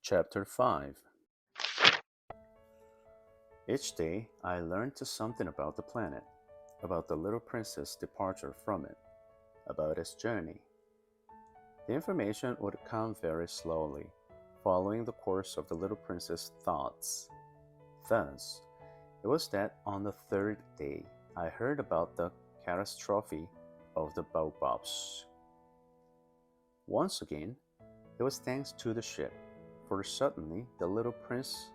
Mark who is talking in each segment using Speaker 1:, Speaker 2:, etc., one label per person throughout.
Speaker 1: Chapter 5. Each day I learned something about the planet, about the little princess' departure from it, about its journey. The information would come very slowly, following the course of the little princess' thoughts. Thus, it was that on the third day I heard about the catastrophe of the baobabs. Once again, it was thanks to the ship, for suddenly the little prince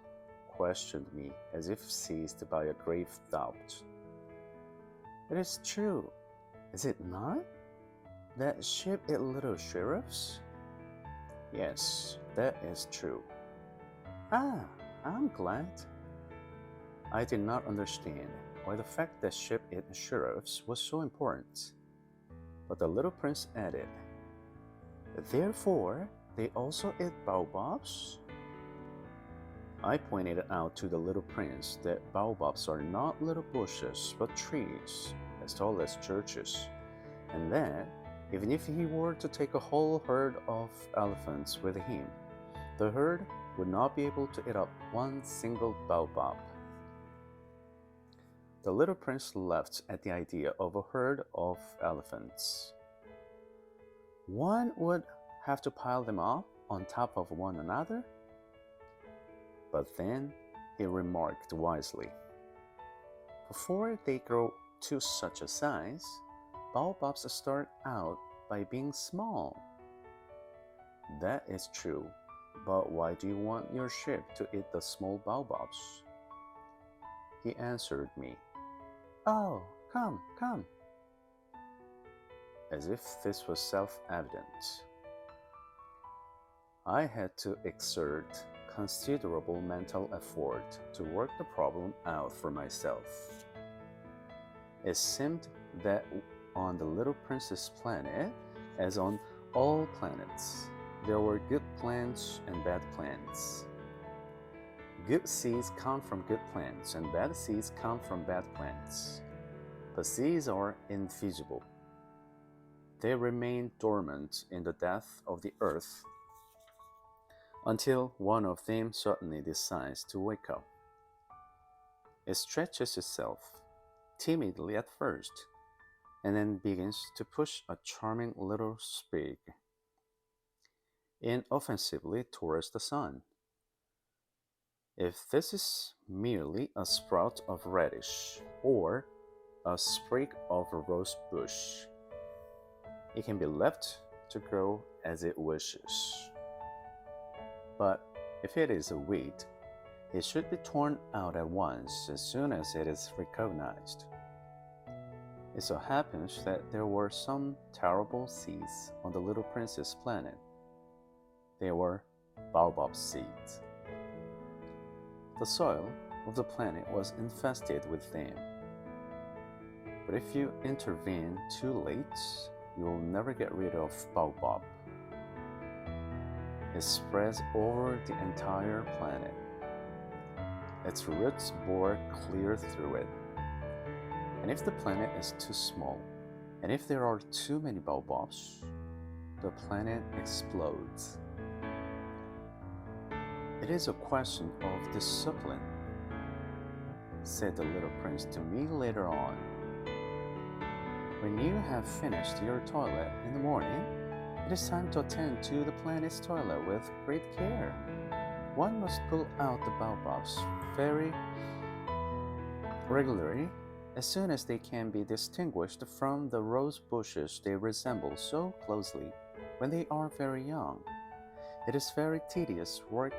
Speaker 1: questioned me as if seized by a grave doubt. It is true, is it not? That ship ate little sheriffs? Yes, that is true. Ah, I'm glad. I did not understand why the fact that ship ate sheriffs was so important. But the little prince added, therefore, they also eat baobabs? I pointed out to the little prince that baobabs are not little bushes but trees as tall as churches, and that even if he were to take a whole herd of elephants with him, the herd would not be able to eat up one single baobab. The little prince laughed at the idea of a herd of elephants. One would have to pile them up on top of one another? But then he remarked wisely, before they grow to such a size, baobabs start out by being small. That is true, but why do you want your ship to eat the small baobabs? He answered me, oh, come, come, as if this was self-evident. I had to exert considerable mental effort to work the problem out for myself. It seemed that on the little princess planet, as on all planets, there were good plants and bad plants. Good seeds come from good plants and bad seeds come from bad plants. The seeds are invisible. They remain dormant in the depth of the earth until one of them suddenly decides to wake up. It stretches itself, timidly at first, and then begins to push a charming little sprig inoffensively towards the sun. If this is merely a sprout of radish or a sprig of a rose bush, it can be left to grow as it wishes. But if it is a weed, it should be torn out at once as soon as it is recognized. It so happens that there were some terrible seeds on the little princess planet. They were baobab seeds. The soil of the planet was infested with them. But if you intervene too late, you will never get rid of baobab. It spreads over the entire planet. Its roots bore clear through it. And if the planet is too small, and if there are too many baobabs, the planet explodes. It is a question of discipline, said the little prince to me later on. When you have finished your toilet in the morning, it is time to attend to the planet's toilet with great care. One must pull out the baobabs very regularly as soon as they can be distinguished from the rose bushes they resemble so closely when they are very young. It is very tedious work,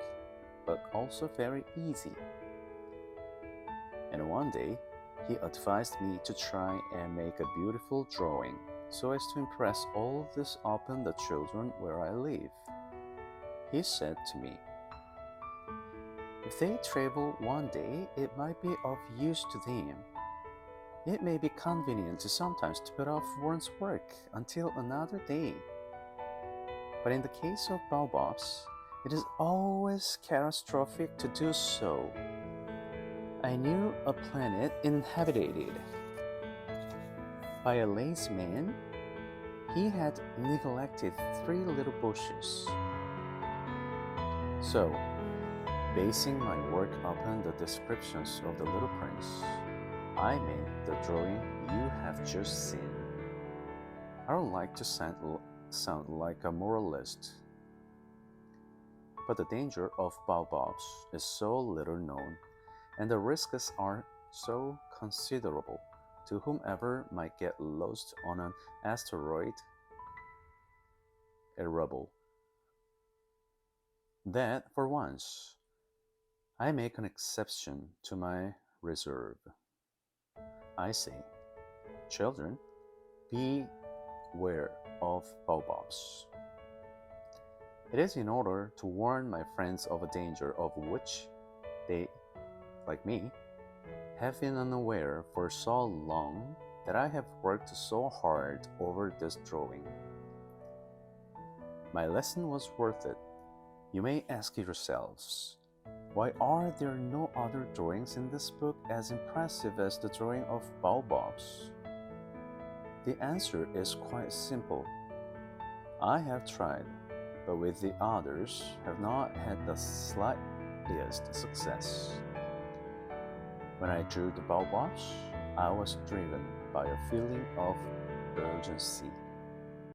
Speaker 1: but also very easy. And one day, he advised me to try and make a beautiful drawing so as to impress all this upon the children where I live. He said to me, if they travel one day, it might be of use to them. It may be convenient sometimes to put off one's work until another day. But in the case of baobabs, it is always catastrophic to do so. I knew a planet inhabited by a lazy man. He had neglected 3 little bushes. So, basing my work upon the descriptions of the Little Prince, I made the drawing you have just seen. I don't like to sound like a moralist, but the danger of baobabs is so little known, and the risks are so considerable to whomever might get lost on an asteroid rubble, that for once I make an exception to my reserve. I say, children, beware of baobabs. It is in order to warn my friends of a danger of which they, like me, have been unaware for so long that I have worked so hard over this drawing. My lesson was worth it. You may ask yourselves, why are there no other drawings in this book as impressive as the drawing of baobabs? The answer is quite simple. I have tried, but with the others have not had the slightest success. When I drew the baobabs, I was driven by a feeling of urgency.